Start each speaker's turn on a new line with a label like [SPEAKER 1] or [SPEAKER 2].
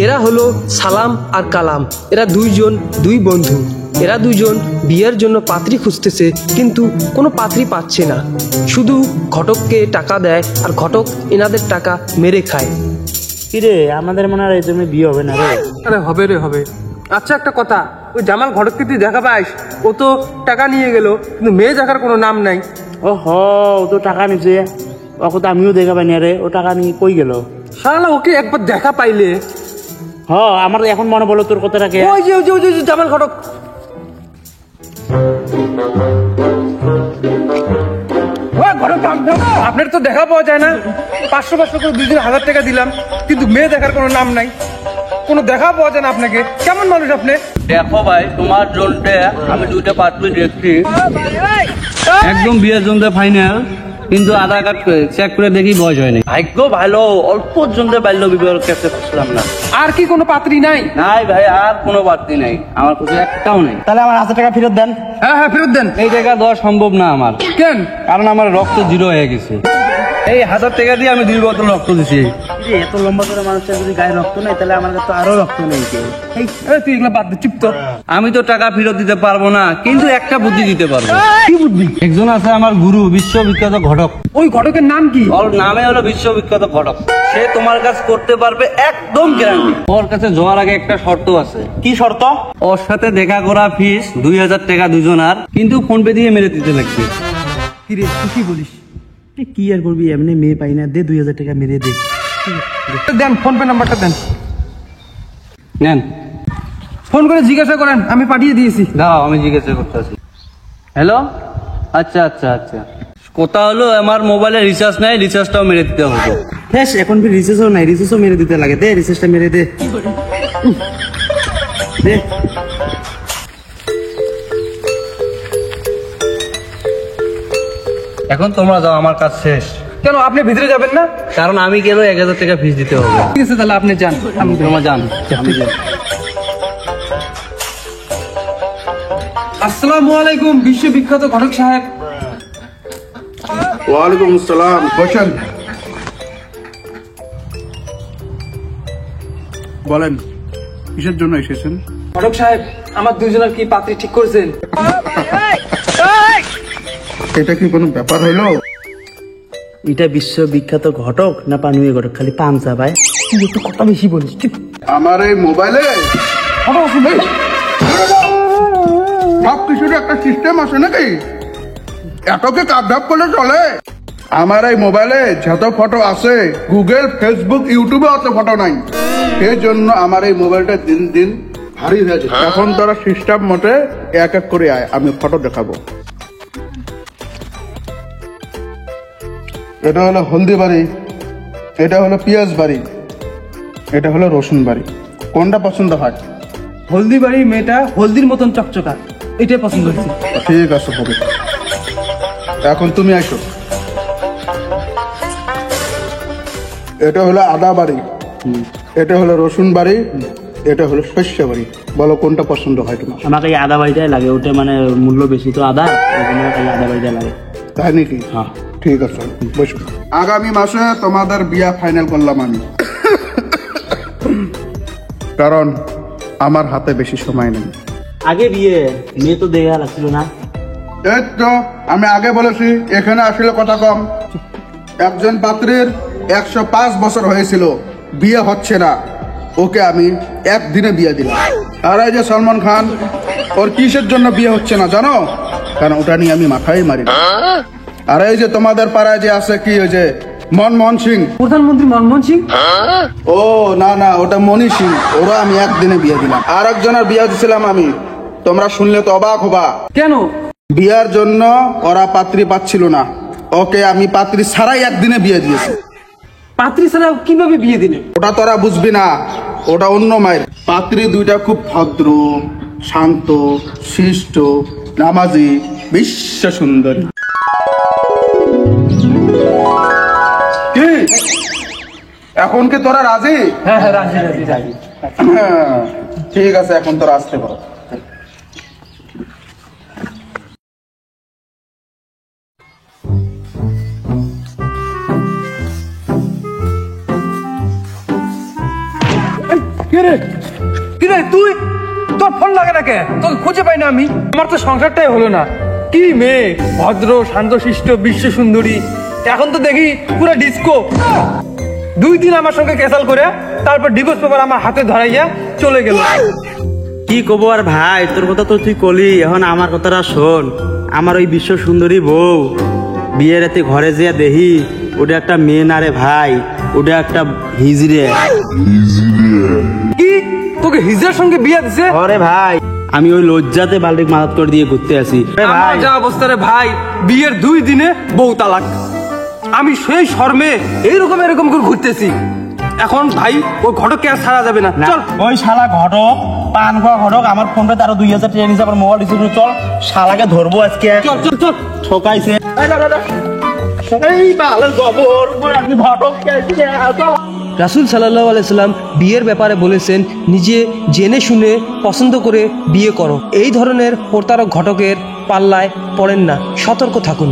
[SPEAKER 1] এরা হলো সালাম আর কালাম। এরা দুই বন্ধু। এরা দুজন বিয়ের জন্য পাত্রী খুঁজতেছে, কিন্তু কোনো পাত্রী পাচ্ছে না। শুধু ঘটককে টাকা দেয় আর ঘটক এনাদের টাকা মেরে খায়।
[SPEAKER 2] কিরে, আমাদের মনে হয় এই জন্য বিয়ে হবে না রে।
[SPEAKER 1] আরে হবে রে, হবে। আচ্ছা একটা কথা, ওই জামাল ঘটককে তুই দেখা পাইস? ও তো টাকা নিয়ে গেল, কিন্তু মেয়ে দেখার কোনো নাম নাই।
[SPEAKER 2] ও তো টাকা নিছে, ওকে তো আমিও দেখা পাইনি রে। ও টাকা নিয়ে কই গেল?
[SPEAKER 1] শালা ওকে একবার দেখা পাইলে।
[SPEAKER 2] আমার এখন মনে পড়লো তোর কথাটাকে।
[SPEAKER 1] ওই যে জামাল ঘটক। আপনার তো দেখা পাওয়া যায় না। 500 করে 2,000 টাকা দিলাম, কিন্তু মেয়ে দেখার কোনো নাম নাই, কোনো দেখা পাওয়া যায় না আপনাকে। কেমন মানুষ আপনি?
[SPEAKER 3] দেখো ভাই, তোমার জন্য আমি 2টা পাত্রী দেখছি, একদম বিয়ের জন্য ফাইনাল, কিন্তু আধার কার্ড চেক করে দেখি বয়স হয়নি। ভাগ্য ভালো, অল্প জন্য বাল্য বিবাহের ক্ষেত্রে খুঁজলাম না।
[SPEAKER 1] আর কি কোনো পাত্রী নাই?
[SPEAKER 3] নাই ভাই, আর কোনো পাত্রী নাই, আমার কাছে একটাও নেই।
[SPEAKER 2] তাহলে আমার 1000 টাকা ফেরত দেন।
[SPEAKER 1] হ্যাঁ ফেরত দেন।
[SPEAKER 3] এই টাকা দেওয়া সম্ভব না আমার।
[SPEAKER 1] কেন?
[SPEAKER 3] কারণ আমার রক্ত 0 হয়ে গেছে। এই 1000 টাকা দিয়ে আমি 2 বোতল রক্ত দিছি।
[SPEAKER 2] এত লম্বা করে মানুষের যদি গায়ে রক্ত নেই, তাহলে আমার কাছে তো আরো রক্ত নেই।
[SPEAKER 1] তুই এগুলো বাদ দে, চুপ তো।
[SPEAKER 3] আমি তো টাকা ফেরত দিতে পারবো না, কিন্তু একটা বুদ্ধি দিতে পারবো। কি বুদ্ধি? একজন আছে আমার গুরু, বিশ্ববিখ্যাত ঘটক।
[SPEAKER 1] ওই ঘটকের নাম কি?
[SPEAKER 3] ওর নামে হলো বিশ্ববিখ্যাত ঘটক। সে তোমার কাছে করতে পারবে একদম গ্যারান্টি। ওর কাছে যাওয়ার আগে একটা শর্ত আছে।
[SPEAKER 2] কি শর্ত?
[SPEAKER 3] ওর সাথে দেখা করা ফিস 2,000 টাকা দুজনার, কিন্তু ফোন পে দিয়ে মেরে দিতে লাগবে।
[SPEAKER 1] কি রে, তুই কি বলিস?
[SPEAKER 2] কি আর করবি, এমনি মেয়ে পাই না, দে 2000 টাকা মেরে দে।
[SPEAKER 1] দেন, ফোন পে নাম্বারটা দেন।
[SPEAKER 3] নেন,
[SPEAKER 1] ফোন করে জিজ্ঞাসা করেন, আমি পাঠিয়ে দিয়েছি।
[SPEAKER 3] দাও আমি জিজ্ঞাসা করতেছি। হ্যালো, আচ্ছা আচ্ছা আচ্ছা। কথা হলো আমার মোবাইলে রিচার্জ নাই, রিচার্জটাও মেরে দিতে হবে।
[SPEAKER 2] হ্যাঁ, এখন রিচার্জও নাই, রিচার্জও মেরে দিতে লাগে। দে রিচার্জটা মেরে দে। দে।
[SPEAKER 3] এখন তোমরা যাও, আমার কাজ শেষ।
[SPEAKER 1] কেন, আপনি ভিতরে যাবেন না?
[SPEAKER 3] কারণ আমি গেলেও 1000 টাকা ফিস দিতে হবে।
[SPEAKER 1] ঠিক আছে, তাহলে আপনি যান।
[SPEAKER 3] তোমরা যান, আমি যাই।
[SPEAKER 1] আসসালামু আলাইকুম বিশ্ববিখ্যাত ঘটক সাহেব।
[SPEAKER 4] ওয়ালাইকুম আসসালাম, বসেন। বলেন, কিসের জন্য এসেছেন?
[SPEAKER 1] ঘটক সাহেব, আমার দুজনের কি পাত্রী ঠিক করেছেন?
[SPEAKER 4] এটা কি কোনো ব্যাপার হইলো?
[SPEAKER 2] এটা বিশ্ববিখ্যাত ঘটক না পানুয়ে ঘটক? খালি পাঞ্চা ভাই, তুই একটু কথা বেশি বলিস।
[SPEAKER 4] আমার এই মোবাইলে সব কিছুর একটা সিস্টেম আছে নাকি? এতকে কাপধাপ করলে চলে? আমার এই মোবাইলে যত ফটো আছে, গুগল, ফেসবুক, ইউটিউবে অত ফটো নাই। সেই জন্য আমার এই মোবাইলটা দিন দিন ভারী হয়ে যায়। এখন তোরা সিস্টেম মতে এক এক করে আয়, আমি ফটো দেখাবো। এটা হলো হলদি বাড়ি, এটা হলো পেঁয়াজ বাড়ি, এটা হলো রসুন বাড়ি। কোনটা পছন্দ হয়?
[SPEAKER 1] হলদি বাড়ির মেয়েটা হলদির মতন চকচকা, এটাই পছন্দ হয়েছে।
[SPEAKER 4] ঠিক আছে হবে, এখন তুমি আসো। এটা হলো আদা বাড়ি, এটা হলো রসুন বাড়ি, এটা হলো শস্য বাড়ি। বলো কোনটা পছন্দ হয় তোমার?
[SPEAKER 2] আমাকে এই আদা বাড়িটাই লাগে, ওটা মানে মূল্য বেশি তো আদা, ওই জন্য এই আদা বাড়িটাই লাগে।
[SPEAKER 4] তাই নাকি?
[SPEAKER 2] হ্যাঁ
[SPEAKER 4] ঠিক আছে, বসো। আগামী মাসে তোমাদের বিয়া ফাইনাল করলাম আমি, কারণ আমার হাতে বেশি সময় নেই।
[SPEAKER 2] আগে বিয়ে, মেয়ে তো দেখা লাগছিল না।
[SPEAKER 4] এই তো আমি আগে বলেছি, এখানে আসলে কথা কম। একজন পাত্রীর 105 বছর হয়েছিল, বিয়ে হচ্ছে না, ওকে আমি একদিনে বিয়ে দিলাম। আর এই যে সলমান খান, ওর কিসের জন্য বিয়ে হচ্ছে না জানো? কারণ ওটা নিয়ে আমি মাথায় মারি না। আর এই যে তোমাদের পাড়ায় যে আছে, কি ওই যে মনমোহন সিং,
[SPEAKER 1] প্রধানমন্ত্রী মনমোহন সিং?
[SPEAKER 4] ও না না, ওটা মনি সিং, ওরা আমি একদিনে বিয়ে দিলাম। আর একজনের বিয়ে দিছিলাম আমি, তোমরা শুনলে তো অবাক হবা।
[SPEAKER 1] কেন?
[SPEAKER 4] বিয়ার জন্য ওরা পাত্রী পাচ্ছিল না, ওকে আমি পাত্রী ছাড়াই একদিনে বিয়ে দিয়েছি।
[SPEAKER 1] পাত্রী ছাড়া কিভাবে বিয়ে দিলেন?
[SPEAKER 4] ওটা তোরা বুঝবি না, ওটা অন্য মায়ের। পাত্রী দুইটা খুব ভদ্র, শান্ত, শিষ্ট, নামাজি, বিশ্ব সুন্দরী। কি এখন কি তোরা রাজি?
[SPEAKER 1] হ্যাঁ হ্যাঁ, রাজি রাজি রাজি।
[SPEAKER 4] হ্যাঁ, ঠিক আছে, এখন তোরা আসতে পারো।
[SPEAKER 1] কিরে তুই, তোর ফোন লাগে না কে? তোকে খুঁজে পাই না আমি। আমার তো সংসারটাই হলো না। কি মেয়ে, ভদ্র শান্তশিষ্ট বিশ্ব সুন্দরী, এখন তো দেখি পুরো ডিস্কো। 2 দিন আমার সঙ্গে ক্যাসাল করে তারপর ডিভোর্স পেপার আমার হাতে ধরাইয়া চলে গেল।
[SPEAKER 2] কি কব আর ভাই, তোর কথা তো তুই কলি, এখন আমার কথাটা শোন। আমার ওই বিশ্ব সুন্দরী বউ বিয়ের রাতে ঘরে যেয়ে দেখি ওটা একটা মেয়ে না রে ভাই, ওটা একটা হিজড়ে।
[SPEAKER 1] কি, তোকে হিজড়ার সঙ্গে বিয়ে দিছে?
[SPEAKER 2] আরে ভাই, আমি ওই লজ্জাতে বাল্টিক মাদত করে দিয়ে ঘুরতে আসি।
[SPEAKER 1] আমার যা অবস্থা রে ভাই, বিয়ের 2 দিনে বউ তালাক। আমি সেই শর্মে এরকম করে ঘুরতেছি। এখন ভাই ওই ঘটককে আর ছাড়া যাবে না। চল।
[SPEAKER 2] ওই শালা ঘটক, পান খাওয়া ঘটক আমার ফোনটা তারও 2000 টাকা নিয়েছে, আমার মোবাইল রিসিভ। চল শালাকে ধরবো আজকে।
[SPEAKER 1] চল চল চল।
[SPEAKER 2] ঠকাইছে এই বালের গোবর, আমি ঘটক
[SPEAKER 1] রাসূল সাল্লাল্লাহু আলাইহি সাল্লাম বিয়ের ব্যাপারে বলেছেন, নিজে জেনে শুনে পছন্দ করে বিয়ে করো। এই ধরনের প্রতারক ঘটকের পাল্লায় পড়েন না, সতর্ক থাকুন।